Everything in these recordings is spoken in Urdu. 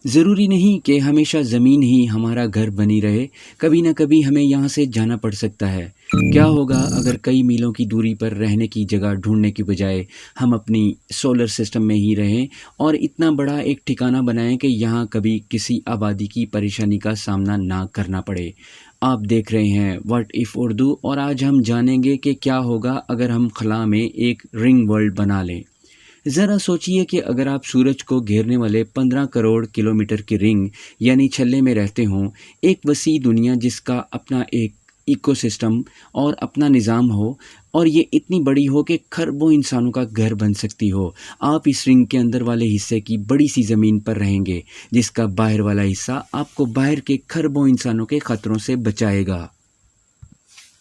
ضروری نہیں کہ ہمیشہ زمین ہی ہمارا گھر بنی رہے، کبھی نہ کبھی ہمیں یہاں سے جانا پڑ سکتا ہے۔ کیا ہوگا اگر کئی میلوں کی دوری پر رہنے کی جگہ ڈھونڈنے کی بجائے ہم اپنی سولر سسٹم میں ہی رہیں اور اتنا بڑا ایک ٹھکانہ بنائیں کہ یہاں کبھی کسی آبادی کی پریشانی کا سامنا نہ کرنا پڑے؟ آپ دیکھ رہے ہیں واٹ ایف اردو، اور آج ہم جانیں گے کہ کیا ہوگا اگر ہم خلا میں ایک رنگ ورلڈ بنا لیں۔ ذرا سوچئے کہ اگر آپ سورج کو گھیرنے والے 15 کروڑ کلومیٹر کی رنگ یعنی چھلے میں رہتے ہوں، ایک وسیع دنیا جس کا اپنا ایک ایکو سسٹم اور اپنا نظام ہو، اور یہ اتنی بڑی ہو کہ کھربوں انسانوں کا گھر بن سکتی ہو۔ آپ اس رنگ کے اندر والے حصے کی بڑی سی زمین پر رہیں گے، جس کا باہر والا حصہ آپ کو باہر کے کھربوں انسانوں کے خطروں سے بچائے گا۔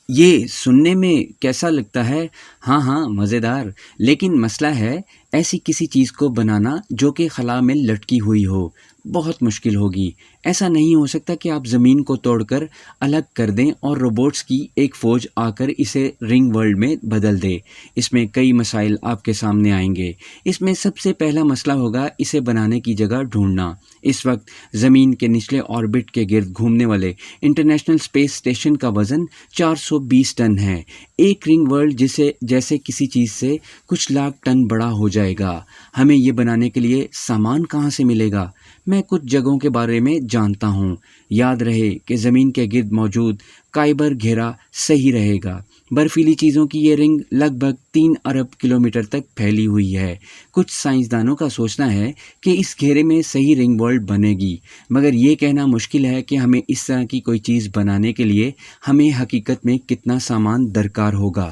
یہ سننے میں کیسا لگتا ہے؟ ہاں مزیدار، لیکن مسئلہ ہے ایسی کسی چیز کو بنانا جو کہ خلا میں لٹکی ہوئی ہو۔ بہت مشکل ہوگی۔ ایسا نہیں ہو سکتا کہ آپ زمین کو توڑ کر الگ کر دیں اور روبوٹس کی ایک فوج آ کر اسے رنگ ورلڈ میں بدل دے۔ اس میں کئی مسائل آپ کے سامنے آئیں گے۔ اس میں سب سے پہلا مسئلہ ہوگا اسے بنانے کی جگہ ڈھونڈنا۔ اس وقت زمین کے نچلے آربٹ کے گرد گھومنے والے انٹرنیشنل اسپیس اسٹیشن کا وزن 420 ٹن ہے۔ ایک رنگ ورلڈ جیسے کسی چیز سے کچھ لاکھ ٹن بڑا ہو جائے گا۔ ہمیں یہ بنانے کے لیے سامان کہاں سے ملے گا؟ میں کچھ جگہوں کے بارے میں جانتا ہوں۔ یاد رہے کہ زمین کے گرد موجود کائبر گھیرا صحیح رہے گا۔ برفیلی چیزوں کی یہ رنگ لگ بھگ 3 ارب کلومیٹر تک پھیلی ہوئی ہے۔ کچھ سائنسدانوں کا سوچنا ہے کہ اس گھیرے میں صحیح رنگ ورلڈ بنے گی، مگر یہ کہنا مشکل ہے کہ ہمیں اس طرح کی کوئی چیز بنانے کے لیے ہمیں حقیقت میں کتنا سامان درکار ہوگا۔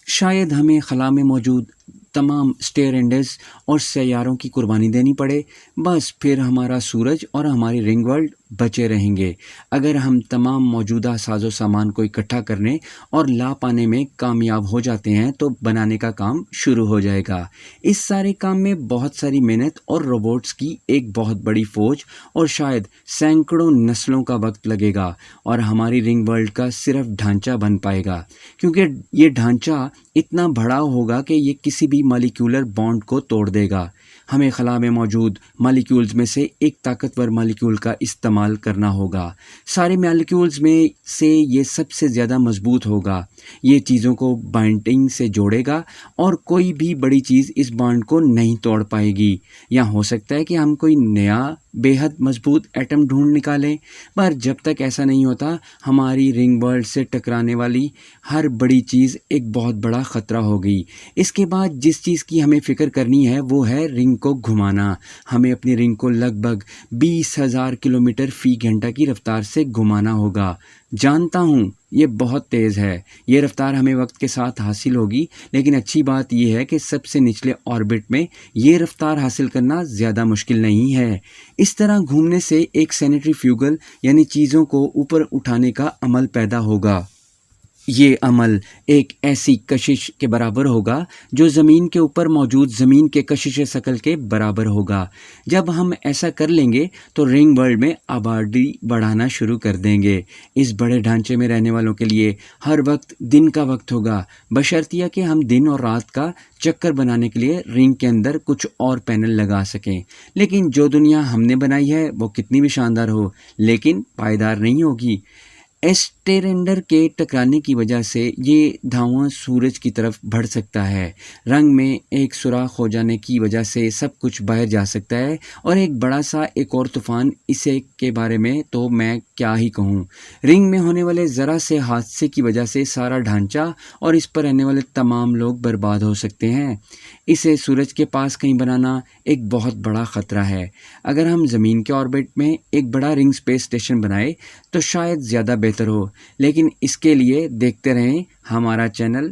شاید ہمیں خلا میں موجود تمام اسٹیرنڈز اور سیاروں کی قربانی دینی پڑے، بس پھر ہمارا سورج اور ہماری رنگ ورلڈ بچے رہیں گے۔ اگر ہم تمام موجودہ ساز و سامان کو اکٹھا کرنے اور لا پانے میں کامیاب ہو جاتے ہیں تو بنانے کا کام شروع ہو جائے گا۔ اس سارے کام میں بہت ساری محنت اور روبوٹس کی ایک بہت بڑی فوج اور شاید سینکڑوں نسلوں کا وقت لگے گا، اور ہماری رنگ ورلڈ کا صرف ڈھانچہ بن پائے گا، کیونکہ یہ ڈھانچہ اتنا بڑا ہوگا کہ یہ کسی بھی مالیکیولر بانڈ کو توڑ دے گا۔ ہمیں خلا میں موجود مالیکیولز میں سے ایک طاقتور مالیکیول کا استعمال کرنا ہوگا۔ سارے مالیکیولز میں سے یہ سب سے زیادہ مضبوط ہوگا۔ یہ چیزوں کو بائنڈنگ سے جوڑے گا اور کوئی بھی بڑی چیز اس بانڈ کو نہیں توڑ پائے گی۔ یا ہو سکتا ہے کہ ہم کوئی نیا بے حد مضبوط ایٹم ڈھونڈ نکالیں، پر جب تک ایسا نہیں ہوتا ہماری رنگ ورلڈ سے ٹکرانے والی ہر بڑی چیز ایک بہت بڑا خطرہ ہوگی۔ اس کے بعد جس چیز کی ہمیں فکر کرنی ہے وہ ہے رنگ کو گھمانا۔ ہمیں اپنی رنگ کو لگ بھگ 20,000 کلومیٹر فی گھنٹہ کی رفتار سے گھمانا ہوگا۔ جانتا ہوں یہ بہت تیز ہے، یہ رفتار ہمیں وقت کے ساتھ حاصل ہوگی، لیکن اچھی بات یہ ہے کہ سب سے نچلے آربٹ میں یہ رفتار حاصل کرنا زیادہ مشکل نہیں ہے۔ اس طرح گھومنے سے ایک سینٹریفیوگل یعنی چیزوں کو اوپر اٹھانے کا عمل پیدا ہوگا۔ یہ عمل ایک ایسی کشش کے برابر ہوگا جو زمین کے اوپر موجود زمین کے کشش ثقل کے برابر ہوگا۔ جب ہم ایسا کر لیں گے تو رنگ ورلڈ میں آبادی بڑھانا شروع کر دیں گے۔ اس بڑے ڈھانچے میں رہنے والوں کے لیے ہر وقت دن کا وقت ہوگا، بشرطیہ کہ ہم دن اور رات کا چکر بنانے کے لیے رنگ کے اندر کچھ اور پینل لگا سکیں۔ لیکن جو دنیا ہم نے بنائی ہے وہ کتنی بھی شاندار ہو، لیکن پائیدار نہیں ہوگی۔ ایسٹیرنڈر کے ٹکرانے کی وجہ سے یہ دھواں سورج کی طرف بڑھ سکتا ہے۔ رنگ میں ایک سوراخ ہو جانے کی وجہ سے سب کچھ باہر جا سکتا ہے، اور ایک بڑا سا ایک اور طوفان اسے کے بارے میں تو میں کیا ہی کہوں۔ رنگ میں ہونے والے ذرا سے حادثے کی وجہ سے سارا ڈھانچہ اور اس پر رہنے والے تمام لوگ برباد ہو سکتے ہیں۔ اسے سورج کے پاس کہیں بنانا ایک بہت بڑا خطرہ ہے۔ اگر ہم زمین کے آربٹ میں ایک بڑا رنگ اسپیس اسٹیشن بنائے تو شاید زیادہ بہتر ہو، لیکن اس کے لیے دیکھتے رہیں ہمارا چینل